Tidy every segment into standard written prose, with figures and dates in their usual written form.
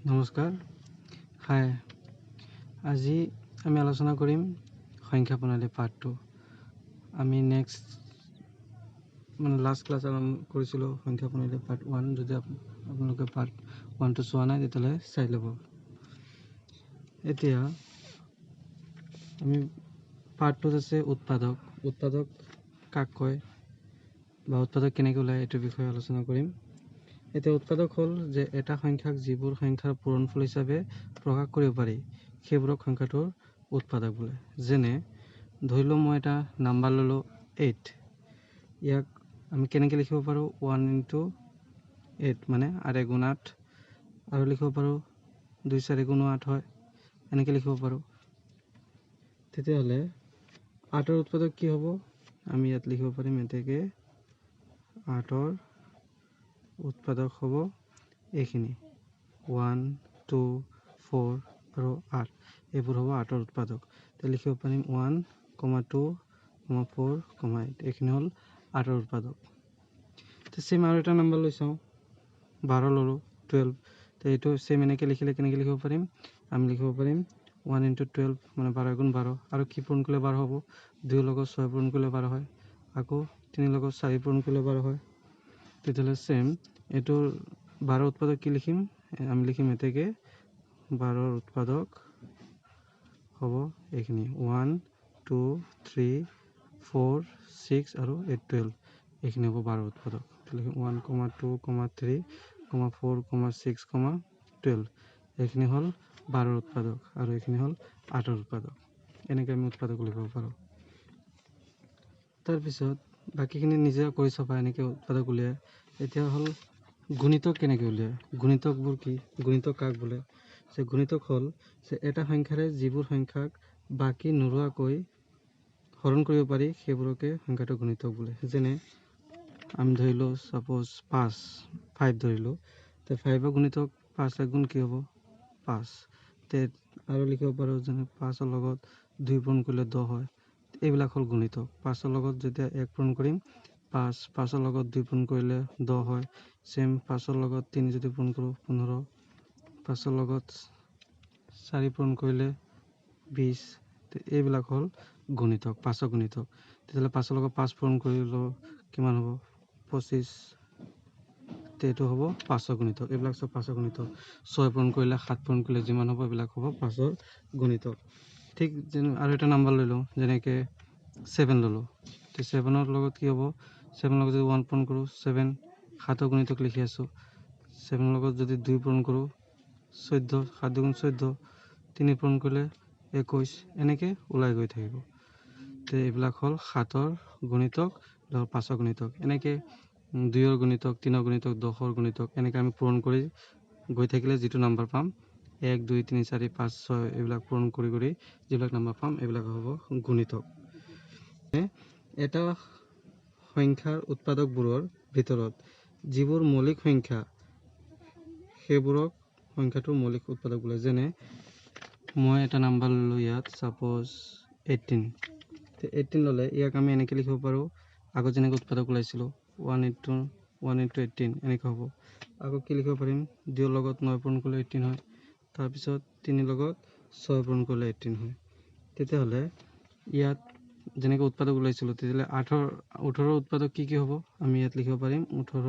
নমস্কাৰ। হাই, আজি আমি আলোচনা কৰিম সংখ্যা প্ৰণালী পাৰ্ট 2। আমি নেক্সট লাষ্ট ক্লাছ আৰম্ভ কৰিছিলোঁ সংখ্যা প্ৰণালী পাৰ্ট 1। যদি আপোনালোকে পাৰ্ট 1টো চোৱা নাই তেতিয়াহ'লে চাই ল'ব। এতিয়া আমি পাৰ্ট 2ত আছে উৎপাদক। উৎপাদক কাক কয় বা উৎপাদক কেনেকৈ ওলায় এইটোৰ বিষয়ে আলোচনা কৰিম। এতিয়া উৎপাদক হ'ল যে এটা সংখ্যাক যিবোৰ সংখ্যাৰ পূৰণফল হিচাপে প্ৰকাশ কৰিব পাৰি সেইবোৰক সংখ্যাটোৰ উৎপাদক বোলে। যেনে ধৰি লওঁ মই এটা নাম্বাৰ ল'লোঁ 8। ইয়াক আমি কেনেকৈ লিখিব পাৰোঁ? 1 × 8 মানে 8 × 8, আৰু লিখিব পাৰোঁ 2 × 4 = 8 হয়, এনেকৈ লিখিব পাৰোঁ। তেতিয়াহ'লে 8ৰ উৎপাদক কি হ'ব? আমি ইয়াত লিখিব পাৰিম এনেকৈ 8ৰ উৎপাদক হ'ব এইখিনি 1, 2, 4 আৰু 8। এইবোৰ হ'ব 8ৰ উৎপাদক। তেতিয়া লিখিব পাৰিম 1, 2, 4, 8। এইখিনি হ'ল 8ৰ উৎপাদক। তো চেম আৰু এটা নাম্বাৰ লৈ চাওঁ, 12 ল'লোঁ, 12। তো এইটো চেম এনেকৈ লিখিলে কেনেকৈ লিখিব পাৰিম? আমি লিখিব পাৰিম 1 × 12 মানে 12 × 12। আৰু কি পূৰণ কৰিলে 12 হ'ব? 2ৰ লগত 6 পূৰণ কৰিলে 12 হয়, আকৌ 3ৰ লগত 4 পূৰণ কৰিলে 12 হয়। তেতিয়াহ'লে চেম এইটোৰ 12ৰ উৎপাদক কি লিখিম? আমি লিখিম এতেকে 12ৰ উৎপাদক হ'ব এইখিনি 1, 2, 3, 4, 6 আৰু 8, 12। এইখিনি হ'ব 12ৰ উৎপাদক। লিখিম 1, 2, 3, 4, 6, 12। এইখিনি হ'ল 12ৰ উৎপাদক আৰু এইখিনি হ'ল 8ৰ উৎপাদক। এনেকৈ আমি উৎপাদক লিখিব পাৰোঁ। তাৰপিছত বাকীখিনি নিজে কৰি চাবা এনেকৈ উৎপাদক উলিয়াই। এতিয়া হ'ল গুণিতক কেনেকৈ উলিয়ায়। গুণিতকবোৰ কি? গুণিতক কাক বোলে? যে গুণিতক হ'ল যে এটা সংখ্যাৰে যিবোৰ সংখ্যাক বাকী নোলোৱাকৈ হৰণ কৰিব পাৰি সেইবোৰকে সংখ্যাটো গুণিতক বোলে। যেনে আমি ধৰিলোঁ ছাপ'জ 5 ধৰিলোঁ। তো 5ৰ গুণিতক 5 × 1 কি হ'ব? 5। আৰু লিখিব পাৰোঁ যেনে 5ৰ লগত 2 পূৰণ কৰিলে 10 হয়। এইবিলাক হ'ল গুণিতক। 5ৰ লগত যেতিয়া 1 পূৰণ কৰিম 5, 5ৰ লগত 2 পূৰণ কৰিলে 10 হয়। চেম 5ৰ লগত 3 যদি পূৰণ কৰোঁ 15, 5ৰ লগত 4 পূৰণ কৰিলে 20। এইবিলাক হ'ল গুণিতক, 5ৰ গুণিতক। তেতিয়াহ'লে 5ৰ লগত 5 পূৰণ কৰিলেও কিমান হ'ব? 25। এইটো হ'ব 5ৰ গুণিতক। এইবিলাক চব 5ৰ গুণিতক। 6 পূৰণ কৰিলে 7 পূৰণ কৰিলে যিমান হ'ব এইবিলাক হ'ব 5ৰ গুণিতক। ঠিক যেনে আৰু এটা নাম্বাৰ লৈ লওঁ, যেনেকৈ 7 ল'লোঁ। তো 7ৰ লগত কি হ'ব? 7ৰ লগত যদি 1 পূৰণ কৰোঁ 7, 7ৰ গুণিতক লিখি আছোঁ। 7ৰ লগত যদি 2 পূৰণ কৰোঁ 14, 7 × 2 = 14, 3 পূৰণ কৰিলে 21। এনেকৈ ওলাই গৈ থাকিব। তো এইবিলাক হ'ল 7ৰ গুণিতক, 5ৰ গুণিতক। এনেকৈ 2ৰ গুণিতক, 3ৰ গুণিতক, 10ৰ গুণিতক এনেকৈ আমি পূৰণ কৰি গৈ থাকিলে যিটো নাম্বাৰ পাম 1, 2, 3, 4, 5, 6 এইবিলাক পূৰণ কৰি কৰি যিবিলাক নাম্বাৰ পাম এইবিলাক হ'ব গুণিতক। এটা সংখ্যাৰ উৎপাদকবোৰৰ ভিতৰত যিবোৰ মৌলিক সংখ্যা সেইবোৰক সংখ্যাটোৰ মৌলিক উৎপাদক বোলে। যেনে মই এটা নাম্বাৰ ল'লোঁ ইয়াত ছাপ'জ 18। তো 18 ল'লে ইয়াক আমি এনেকৈ লিখিব পাৰোঁ, আগত যেনেকৈ উৎপাদক ওলাইছিলোঁ 1 × 18 এনেকৈ হ'ব। আকৌ কি লিখিব পাৰিম? 2ৰ লগত 9 পূৰণ কৰিলে 18 হয়। তাৰপিছত 3ৰ লগত 6 পূৰণ কৰিলে 18 হয়। তেতিয়াহ'লে ইয়াত যেনেকৈ উৎপাদক ওলাইছিলোঁ তেতিয়াহ'লে 18ৰ উৎপাদক কি হ'ব? আমি ইয়াত লিখিব পাৰিম 18ৰ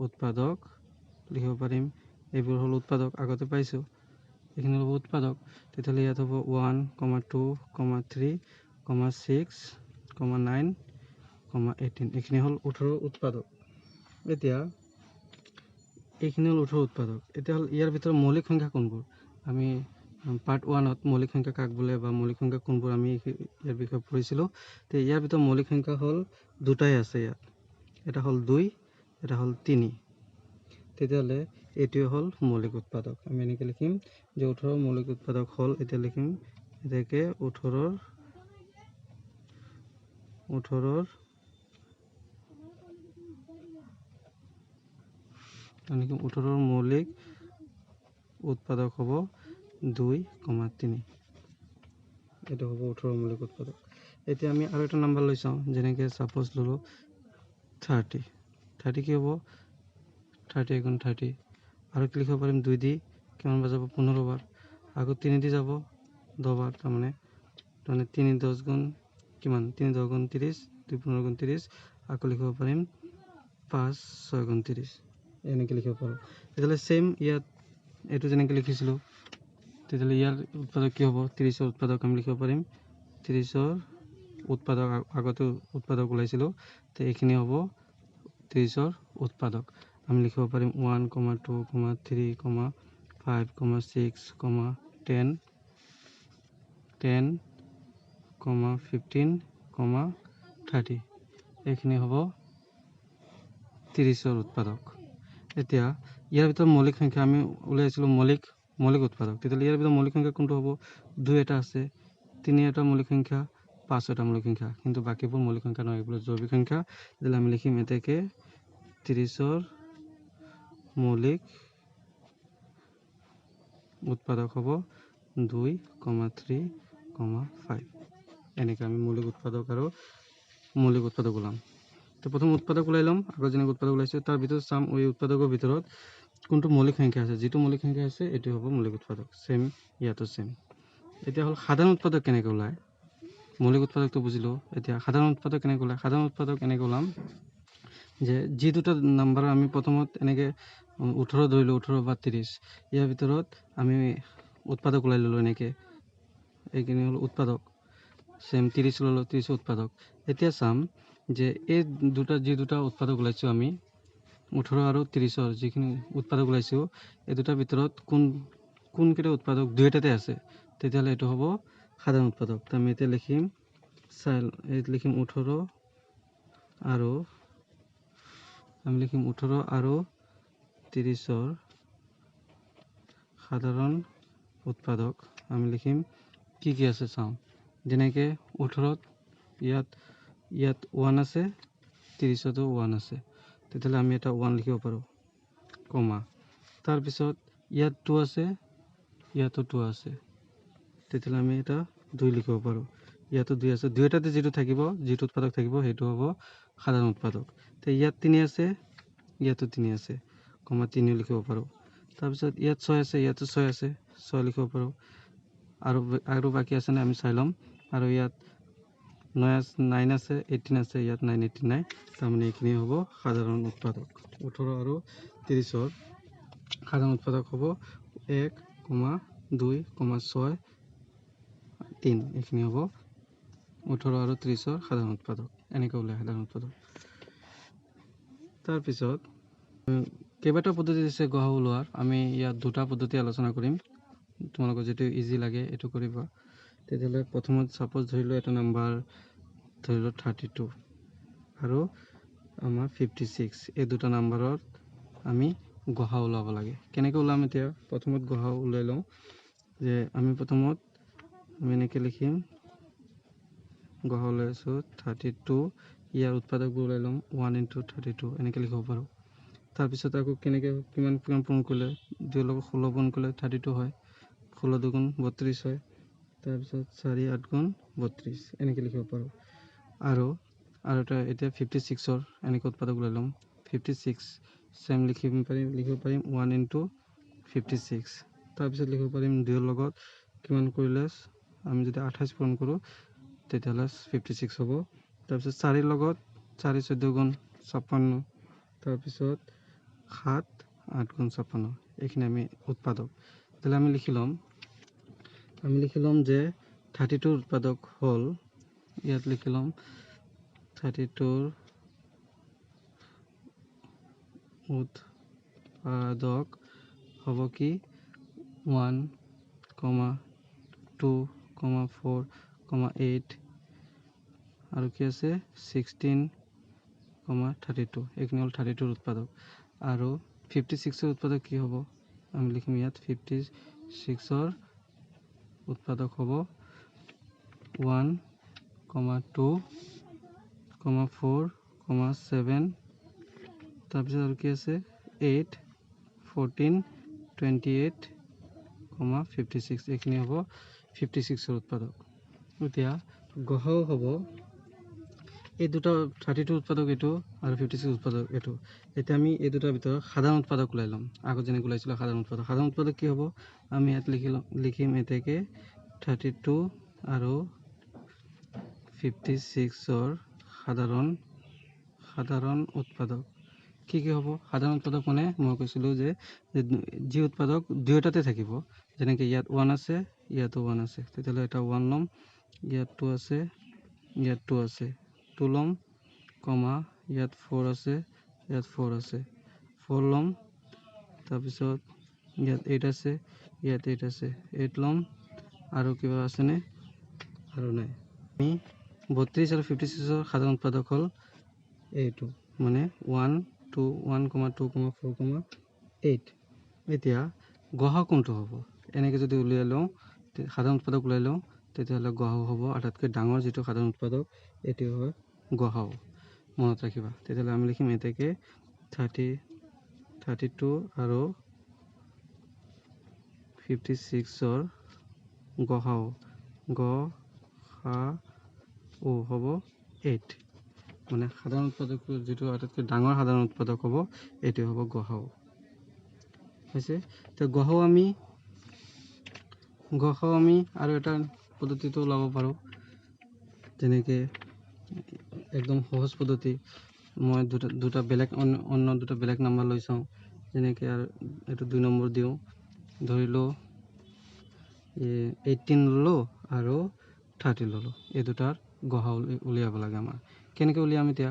উৎপাদক লিখিব পাৰিম। এইবোৰ হ'ল উৎপাদক, আগতে পাইছোঁ। এইখিনি হ'ব উৎপাদক। তেতিয়াহ'লে ইয়াত হ'ব 1, 2, 3, 6, 9, 18। এইখিনি হ'ল 18ৰ উৎপাদক। এতিয়া এইখিনি হ'ল 18ৰ উৎপাদক। এতিয়া হ'ল ইয়াৰ ভিতৰত মৌলিক সংখ্যা কোনবোৰ? আমি পাৰ্ট 1ত মৌলিক সংখ্যা কাক বোলে বা মৌলিক সংখ্যা কোনবোৰ আমি ইয়াৰ বিষয়ে পঢ়িছিলোঁ। তো ইয়াৰ ভিতৰত মৌলিক সংখ্যা হ'ল দুটাই আছে ইয়াত, এটা হ'ল 2, এটা হ'ল 3। তেতিয়াহ'লে এইটোৱে হ'ল মৌলিক উৎপাদক। আমি এনেকৈ লিখিম যে 18ৰ মৌলিক উৎপাদক হ'ল, এতিয়া লিখিম এনেকৈ 18ৰ মৌলিক উৎপাদক হ'ব 2, 3। এইটো হ'ব 18ৰ মৌলিক উৎপাদক। এতিয়া আমি আৰু এটা নাম্বাৰ লৈ চাওঁ, যেনেকৈ ছাপ'জ ল'লোঁ 30 কি হ'ব? 30 × 30। আৰু কি লিখিব পাৰিম? 2 দি কিমান বাৰ যাব 15 বাৰ আকৌ 3 দি যাব 10 বাৰ তাৰমানে 3 10 গুণ কিমান 3 10 গুণ 30 2 15 গুণ 30 আকৌ লিখিব পাৰিম 5 6 গুণ 30 এনেকৈ লিখিব পাৰোঁ তেতিয়াহ'লে সেম ইয়াত এইটো যেনেকৈ লিখিছিলোঁ তেতিয়াহ'লে ইয়াৰ উৎপাদক কি হ'ব 30ৰ উৎপাদক আমি লিখিব পাৰিম 30ৰ উৎপাদক আগতে উৎপাদক ওলাইছিলোঁ তো এইখিনি হ'ব 30ৰ উৎপাদক আমি লিখিব পাৰিম 1 2 3 5 6 10 10 15 30 এইখিনি হ'ব 30ৰ উৎপাদক এতিয়া ইয়াৰ ভিতৰত মৌলিক সংখ্যা আমি উলাইছিলোঁ মৌলিক উৎপাদক তেতিয়াহ'লে ইয়াৰ ভিতৰত মৌলিক সংখ্যা কোনটো হ'ব 2 এটা আছে 3 এটা মৌলিক সংখ্যা 5 এটা মৌলিক সংখ্যা কিন্তু বাকিবোৰ মৌলিক সংখ্যা নহয় এগুলো জৈবিক সংখ্যা তেতিয়াহ'লে আমি লিখিম এটাকে 30ৰ মৌলিক উৎপাদক হ'ব 2 3 5 এনেকৈ আমি মৌলিক উৎপাদক ওলাম তো প্ৰথম উৎপাদক ওলাই ল'ম আগৰ যেনেকৈ উৎপাদক ওলাইছে তাৰ ভিতৰত চাম এই উৎপাদকৰ ভিতৰত কোনটো মৌলিক সংখ্যা আছে যিটো মৌলিক সংখ্যা আছে এইটো হ'ব মৌলিক উৎপাদক সেম ইয়াতো সেম এতিয়া হ'ল সাধাৰণ উৎপাদক কেনেকৈ ওলায় মৌলিক উৎপাদকটো বুজিলোঁ এতিয়া সাধাৰণ উৎপাদক কেনেকৈ ওলায় সাধাৰণ উৎপাদক এনেকৈ ওলাম যে যি দুটা নাম্বাৰ আমি প্ৰথমত এনেকৈ 18 ধৰিলোঁ 18 বা 30 ইয়াৰ ভিতৰত আমি উৎপাদক ওলাই ল'লোঁ এনেকৈ এইখিনি হ'ল উৎপাদক সেম 30 ল'লোঁ 30 উৎপাদক এতিয়া চাম যে এই যি দুটা উৎপাদক ওলাইছোঁ আমি 18 আৰু 30ৰ যিখিনি উৎপাদক ওলাইছোঁ এই দুটাৰ ভিতৰত কোনকেইটা উৎপাদক দুইটাতে আছে তেতিয়াহ'লে এইটো হ'ব সাধাৰণ উৎপাদক তো আমি এতিয়া লিখিম 18 আৰু আমি লিখিম 18 আৰু 30ৰ সাধাৰণ উৎপাদক আমি লিখিম কি আছে চাওঁ যেনেকৈ 18ত ইয়াত 1 আছে 30তো 1 আছে তেতিয়াহ'লে আমি এটা 1 লিখিব পাৰোঁ কমা তাৰপিছত ইয়াত 2 আছে ইয়াতো 2 আছে তেতিয়াহ'লে আমি এটা 2 লিখিব পাৰোঁ ইয়াতো 2 আছে দুইটাতে যিটো উৎপাদক থাকিব সেইটো হ'ব সাধাৰণ উৎপাদক তো ইয়াত 3 আছে ইয়াতো 3 আছে কমা 3 লিখিব পাৰোঁ তাৰপিছত ইয়াত 6 আছে ইয়াতো 6 আছে 6 লিখিব পাৰোঁ আৰু বাকি আছে নে আমি চাই ল'ম আৰু ইয়াত 9 আছে 18 আছে ইয়াত 9 18 নাই তাৰমানে এইখিনি হ'ব সাধাৰণ উৎপাদক 18 আৰু 30ৰ সাধাৰণ উৎপাদক হ'ব 1 2 6 3 এইখিনি হ'ব 18 আৰু 30ৰ সাধাৰণ উৎপাদক এনেকৈ ওলাই সাধাৰণ উৎপাদক তাৰপিছত কেইবাটাও পদ্ধতি আছে গ সা উ ওলোৱাৰ আমি ইয়াত দুটা পদ্ধতি আলোচনা কৰিম তোমালোকৰ যেটো ইজি লাগে এইটো কৰিবা তেতিয়াহ'লে প্ৰথমত সাপোজ ধৰিলো এটা নাম্বাৰ ধৰিলো 32 আৰু আমাৰ 56 এই দুটা নাম্বাৰত আমি গ সা উ ওলাব লাগে কেনেকৈ ওলাম এতিয়া প্ৰথমত গ সা উ ওলাই লওঁ যে আমি প্ৰথমত আমি এনেকৈ লিখিম গ সা উ ওলাইছো 32 ইয়াৰ উৎপাদকবোৰ ওলাই লম 1 * 32 এনেকৈ লিখিব পাৰোঁ তাৰপিছত আকৌ কেনেকৈ কিমান পূৰণ কৰিলে 2 লগত 16 পূৰণ কৰিলে 32 হয় 16 2 গুণ 32 হয় তাৰপিছত 4 8 গুণ 32 এনেকৈ লিখিব পাৰোঁ আৰু এটা এতিয়া 56ৰ এনেকৈ উৎপাদক ওলাই ল'ম 56 সেম লিখিব পাৰিম 1 * 56 তাৰপিছত লিখিব পাৰিম 2 লগত কিমান কৰিলে আমি যদি 28 পূৰণ কৰোঁ তেতিয়াহ'লে 56 হ'ব তাৰপিছত 4 লগত 4 14 গুণ 56 তাৰপিছত 7 8 গুণ 56 এইখিনি আমি উৎপাদক তেতিয়াহ'লে আমি লিখি ল'ম যে 32ৰ উৎপাদক হ'ল ইয়াত লিখি ল'ম 32ৰ উৎপাদক হ'ব কি 1 2 4 8 আৰু কি আছে 16 32 এইখিনি হ'ল 32ৰ উৎপাদক আৰু 56ৰ উৎপাদক কি হ'ব আমি লিখিম ইয়াত 56ৰ উৎপাদক হ'ব 1 2 4 7 তাৰপিছত আৰু কি আছে 8 14 28 56 এইখিনি হ'ব 56ৰ উৎপাদক এতিয়া গ সা উ হ'ব এই দুটা 32 উৎপাদক এইটো আৰু 56 উৎপাদক এইটো। এতিয়া আমি এই দুটাৰ ভিতৰত সাধাৰণ উৎপাদক ওলাই ল'ম। আগত যেনেকৈ ওলাইছিলোঁ সাধাৰণ উৎপাদক। সাধাৰণ উৎপাদক কি হ'ব? আমি ইয়াত লিখিম এতেকে 32 আৰু 56ৰ সাধাৰণ উৎপাদক কি হ'ব? সাধাৰণ উৎপাদক মানে মই কৈছিলোঁ যে যি উৎপাদক দুয়োটাতে থাকিব, যেনেকৈ ইয়াত 1 আছে, ইয়াতো 1 আছে, তেতিয়াহ'লে এটা 1 ল'ম, ইয়াত 2 আছে, ইয়াত 2 আছে, 2 ল'ম, কমা ইয়াত 4 আছে, ইয়াত 4 আছে, 4 ল'ম, তাৰপিছত ইয়াত 8 আছে, ইয়াত 8 আছে, 8 ল'ম, আৰু কিবা আছেনে? আৰু নাই। আমি 32 আৰু 56ৰ সাধাৰণ উৎপাদক হ'ল এইটো, মানে 1, 2, 1, 2, 4, 8। এতিয়া গড় কোনটো হ'ব? এনেকৈ যদি উলিয়াই লওঁ, সাধাৰণ উৎপাদক ওলাই লওঁ, তেতিয়াহ'লে গড় হ'ব আটাইতকৈ ডাঙৰ যিটো সাধাৰণ উৎপাদক, এইটো হয় গড়। মনত ৰাখিবা। তেতিয়াহ'লে আমি লিখিম এতেকে 32 আৰু 56ৰ গড় হ'ব 8। মানে সাধাৰণ উৎপাদক যিটো আটাইতকৈ ডাঙৰ সাধাৰণ উৎপাদক হ'ব, এইটো হ'ব গড় হৈছে। তো গড় আমি আৰু এটা পদ্ধতিটো ওলাব পাৰোঁ, যেনেকৈ একদম সহজ পদ্ধতি। মই দুটা বেলেগ অন্য দুটা বেলেগ নাম্বাৰ লৈ চাওঁ, যেনেকৈ আৰু এইটো 2 নম্বৰ দিওঁ, ধৰি লওঁ 18 ল'লোঁ আৰু 30 ল'লোঁ। এই দুটাৰ গড় উলিয়াব লাগে আমাৰ। কেনেকৈ উলিয়াম এতিয়া?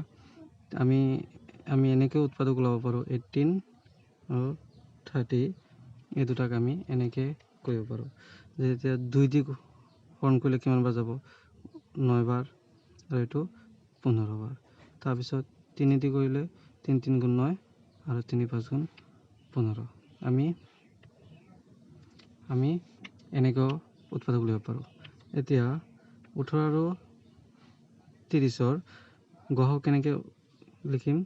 আমি এনেকৈ উৎপাদক ওলাব পাৰোঁ, 18 আৰু 30 এই দুটাক আমি এনেকৈ কৰিব পাৰোঁ যে এতিয়া 2 দি হৰণ কৰিলে কিমান বাৰ যাব? 9 বাৰ, আৰু এইটো 15 বাৰ। তাৰপিছত 3 দি কৰিলে 3 3 গুণ 9 আৰু 3 5 গুণ 15। আমি এনেকৈ উৎপাদক উলিয়াব পাৰোঁ। এতিয়া 18 আৰু 30ৰ গড় কেনেকৈ লিখিম?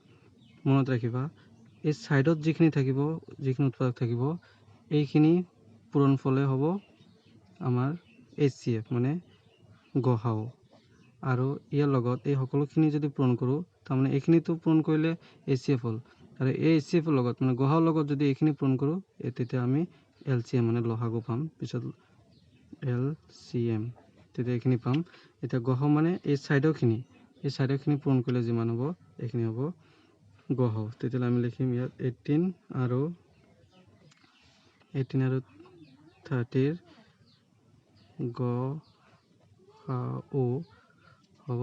মনত ৰাখিবা, এই ছাইডত যিখিনি উৎপাদক থাকিব, এইখিনি পূৰণফলে হ'ব আমাৰ HCF, মানে গড়। আৰু ইয়াৰ লগত এই সকলোখিনি যদি পূৰণ কৰোঁ, তাৰমানে এইখিনিতো পূৰণ কৰিলে HCF হ'ল, আৰু এই HCFৰ লগত মানে গড়ৰ লগত যদি এইখিনি পূৰণ কৰোঁ, তেতিয়া আমি LCM মানে লসাগু পাম। পিছত LCM, তেতিয়া এইখিনি পাম। এতিয়া গড় মানে এই ছাইডৰখিনি পূৰণ কৰিলে যিমান হ'ব, এইখিনি হ'ব গড়। তেতিয়াহ'লে আমি লিখিম ইয়াত 18 আৰু 30ৰ গড় হ'ব,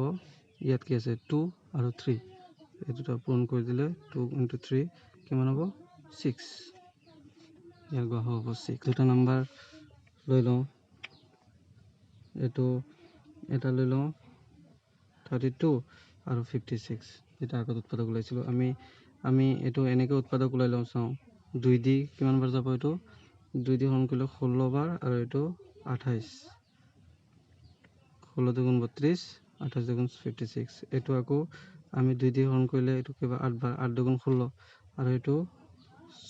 ইয়াত কি আছে? 2 আৰু 3, এই দুটা পূৰণ কৰি দিলে 2 × 3 কিমান হ'ব? 6। ইয়াৰ গড় হ'ব 6। দুটা নাম্বাৰ লৈ লওঁ, এইটো এটা লৈ লওঁ 32 আৰু 56, যেটা আগত উৎপাদক ওলাইছিলোঁ। আমি এইটো এনেকৈ উৎপাদক ওলাই লওঁ, চাওঁ 2 দি কিমান বাৰ যাব? এইটো 2 দি হৰণ কৰিলে 16 বাৰ, আৰু এইটো 28, 16 2 গুণ 32, 28 2 গুণ 56। এইটো আকৌ আমি 2 দি হৰণ কৰিলে এইটো কিবা 8 বাৰ, 8 2 গুণ 16, আৰু এইটো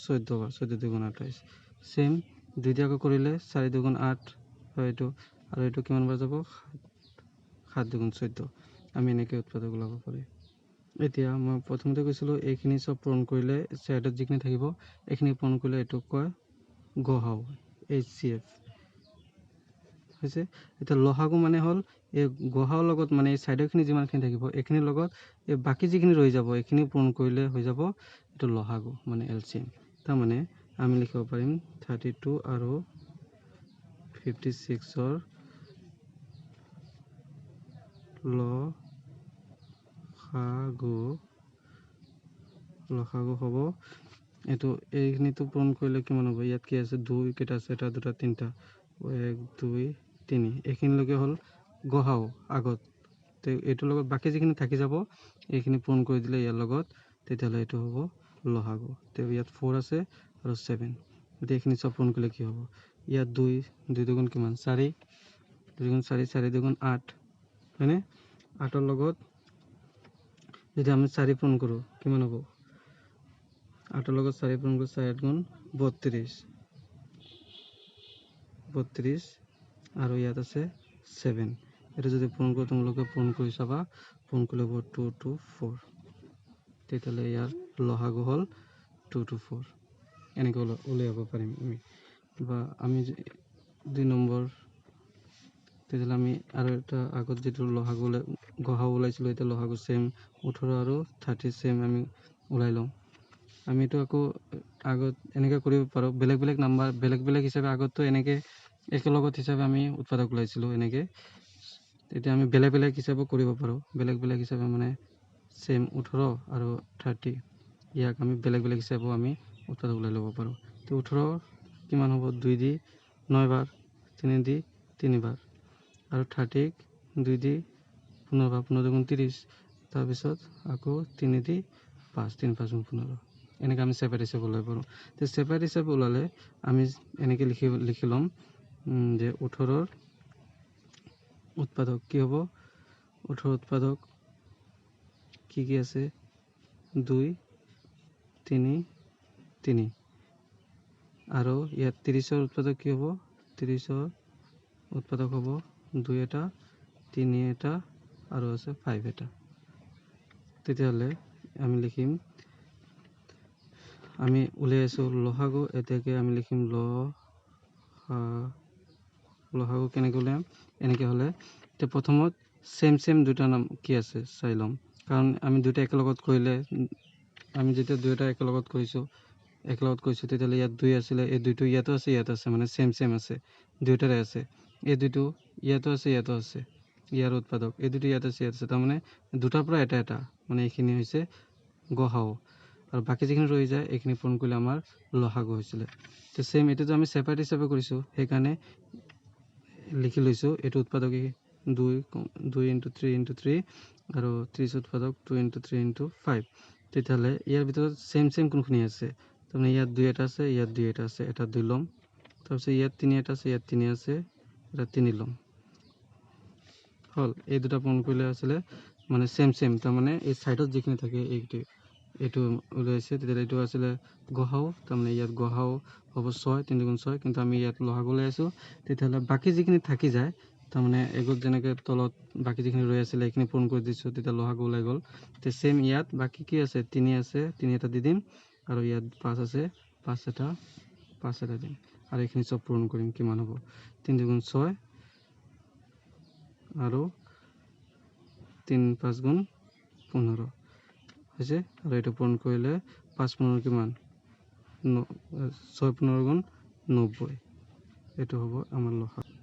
14 বাৰ, 14 2 গুণ 28। চেম 2 দি আকৌ কৰিলে 4 2 গুণ 8, এইটো, আৰু এইটো কিমান বাৰ যাব? 7 2 গুণ 14। আমি এনেকৈ উৎপাদক ওলাব পাৰি। এতিয়া মই প্ৰথমতে কৈছিলোঁ, এইখিনি চব পূৰণ কৰিলে ছাইডত যিখিনি থাকিব, এইখিনি পূৰণ কৰিলে এইটোক কয় গড়, HCF হৈছে। এতিয়া লসাগু মানে হ'ল এই গড়ৰ লগত, মানে এই ছাইডৰখিনি যিমানখিনি থাকিব, এইখিনিৰ লগত এই বাকী যিখিনি ৰৈ যাব, এইখিনি পূৰণ কৰিলে হৈ যাব এইটো লসাগু, মানে LCM। তাৰমানে আমি লিখিব পাৰিম 32 আৰু 56ৰ লসাগু হ'ব এইটো। এইখিনিতো পূৰণ কৰিলে কিমান হ'ব? ইয়াত কি আছে? 2 কেইটা আছে? এটা 2 3টা, 1 2 3, এইখিনিলৈকে হ'ল গড় আগত। এইটোৰ লগত বাকী যিখিনি থাকি যাব, এইখিনি পূৰণ কৰি দিলে ইয়াৰ লগত, তেতিয়াহ'লে এইটো হ'ব লসাগু। ইয়াত 4 আছে আৰু 7, এতিয়া এইখিনি চব পূৰণ কৰিলে কি হ'ব? ইয়াত 2 2 গুণ কিমান? 4, 2 গুণ 4, 4 2 গুণ 8, হয়নে? 8ৰ লগত যদি আমি 4 পূৰণ কৰোঁ, কিমান হ'ব? 8ৰ লগত 4 পূৰণ কৰোঁ, 4 8 গুণ 32, আৰু ইয়াত আছে 7। এইটো যদি পূৰণ কৰোঁ, তোমালোকে পূৰণ কৰি চাবা, পূৰণ কৰিলে হ'ব 2 to 4 তেতিয়াহ'লে ইয়াৰ লসাগু হ'ল 2 to 4 এনেকৈ উলিয়াব পাৰিম আমি বা আমি 2 নম্বৰ তেতিয়াহ'লে আমি আৰু এটা আগত যিটো গসাগু ওলাইছিলোঁ এতিয়া লসাগু সেম 18 আৰু 30 সেম আমি ওলাই লওঁ আমি এইটো আকৌ আগত এনেকৈ কৰিব পাৰোঁ বেলেগ নাম্বাৰ বেলেগ হিচাপে আগততো এনেকৈ একেলগত হিচাপে আমি উৎপাদক ওলাইছিলোঁ এনেকৈ এতিয়া আমি বেলেগ হিচাপে কৰিব পাৰোঁ বেলেগ হিচাপে মানে সেম 18 আৰু 30 ইয়াক আমি বেলেগ হিচাপেও আমি উৎপাদক ওলাই ল'ব পাৰোঁ তো 18 কিমান হ'ব 2 দি 9 বাৰ 3 দি 3 বাৰ আৰু 30 2 দি 15 বাৰ 15 দুগুণ 30 তাৰপিছত আকৌ 3 দি 5 3 5 গুণ 15 এনেকৈ আমি ছেপাৰেট হিচাপে ওলাব পাৰোঁ তো ছেপাৰেট হিচাপে ওলালে আমি এনেকৈ লিখি ল'ম যে 18ৰ উৎপাদক কি হ'ব 18 উৎপাদক কি আছে 2 3 3 আৰু ইয়াত 30ৰ উৎপাদক কি হ'ব 30ৰ উৎপাদক হ'ব 2 এটা 3 এটা আৰু আছে 5 এটা তেতিয়াহ'লে আমি লিখিম আমি উলিয়াই আছোঁ লসাগু এতিয়াকে আমি লিখিম লসাগু কেনেকৈ উলিয়াম এনেকৈ হ'লে এতিয়া প্ৰথমত সেম দুটা নাম কি আছে চাই ল'ম কাৰণ আমি দুটা একেলগত কৰিলে আমি যেতিয়া দুটা একেলগত কৰিছোঁ তেতিয়াহ'লে ইয়াত 2 আছিলে এই দুইটো ইয়াতো আছে ইয়াত আছে মানে সেম আছে দুইটাৰে আছে এই দুইটো ইয়াতো আছে ইয়াৰ উৎপাদক এই দুইটো ইয়াত আছে তাৰমানে দুটাৰ পৰা এটা মানে এইখিনি হৈছে গসাগু আৰু বাকি যিখিনি ৰৈ যায় এইখিনি পূৰণ কৰিলে আমাৰ লসাগু হৈছিলে তো সেম এটাতো আমি ছেপাৰেট হিচাপে কৰিছোঁ সেইকাৰণে লিখি লৈছোঁ এইটো উৎপাদক 2 into 3 into 3 আৰু 30 উৎপাদক 2 into 3 into 5 তেতিয়াহ'লে ইয়াৰ ভিতৰত সেম কোনখিনি আছে তাৰমানে ইয়াত 2 এটা আছে ইয়াত 2 এটা আছে এটা 2 ল'ম তাৰপিছত ইয়াত 3 এটা আছে ইয়াত 3 আছে এটা 3 ল'ম হ'ল এই দুটা পূৰণ কৰিলে আছিলে মানে সেম তাৰমানে এই সাইডত যিখিনি থাকে এইটো ওলাইছে তেতিয়াহ'লে এইটো আছিলে গসাগু তাৰমানে ইয়াত গসাগু হ'ব 6 3 গুণ 6 কিন্তু আমি ইয়াত লসাগু লৈ আছোঁ তেতিয়াহ'লে বাকি যিখিনি থাকি যায় তাৰমানে এগত যেনেকৈ তলত বাকি যিখিনি ৰৈ আছিলে এইখিনি পূৰণ কৰি দিছোঁ তেতিয়া লসাগু ওলাই গ'ল তে সেম ইয়াত বাকি কি আছে 3 এটা দি দিম আৰু ইয়াত 5 আছে 5 এটা দিম আৰু এইখিনি সব পূৰণ কৰিম কিমান হ'ব 3 গুণ 6 আৰু 3 5 গুণ 15 হৈছে আৰু এইটো পূৰণ কৰিলে 5 15 কিমান 6 15 গুণ 90 এইটো হ'ব আমাৰ লসাগু